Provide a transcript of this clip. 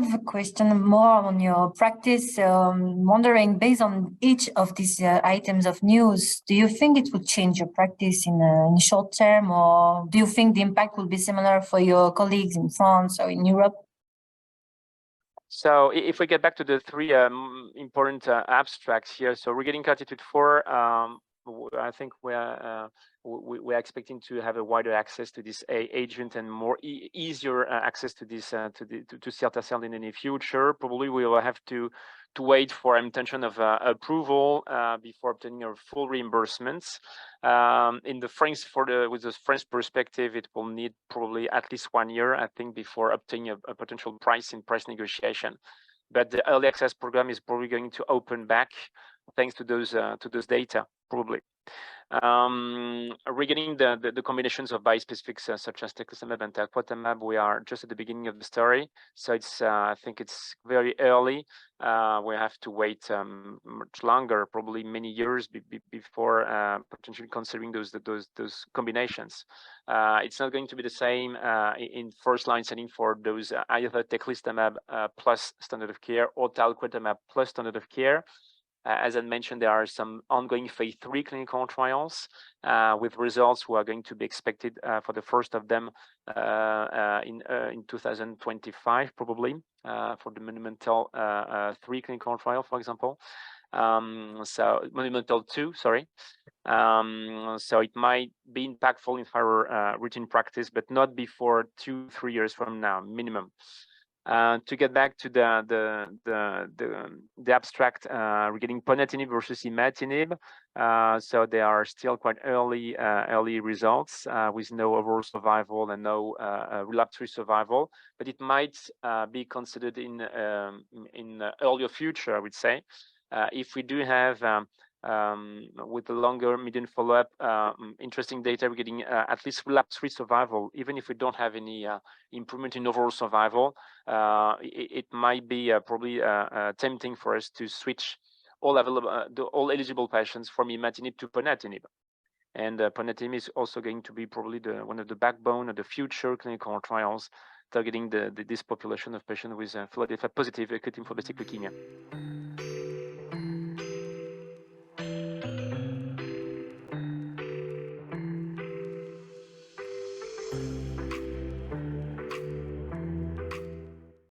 have a question more on your practice. Wondering, based on each of these items of news, do you think it would change your practice in short term, or do you think the impact will be similar for your colleagues in France or in Europe? So if we get back to the three important abstracts here, so regarding CARTITUDE-4, I think we're expecting to have a wider access to this agent and more easier access to this to cilta-cel in the near future. Probably we will have to wait for intention of approval before obtaining our full reimbursements. In the French, with the French perspective, it will need probably at least 1 year, I think, before obtaining a potential price negotiation. But the early access program is probably going to open back thanks to those data, probably. Regarding the combinations of bispecifics such as teclistamab and talquetamab, we are just at the beginning of the story, so it's I think it's very early. We have to wait much longer, probably many years before potentially considering those combinations. It's not going to be the same in first line setting for those either teclistamab plus standard of care or talquetamab plus standard of care. As I mentioned, there are some ongoing phase 3 clinical trials with results who are going to be expected for the first of them in 2025, probably, for the Monumental 3 clinical trial, for example. So Monumental 2, sorry. So it might be impactful in our routine practice, but not before 2-3 years from now, minimum. To get back to the abstract regarding ponatinib versus imatinib, so they are still quite early results with no overall survival and no relapse-free survival, but it might be considered in earlier future, I would say, if we do have with the longer median follow-up, interesting data. We're getting at least relapse-free survival, even if we don't have any improvement in overall survival. It might be probably tempting for us to switch all eligible patients from imatinib to ponatinib. And ponatinib is also going to be probably one of the backbone of the future clinical trials targeting this population of patients with Philadelphia positive acute lymphoblastic leukemia.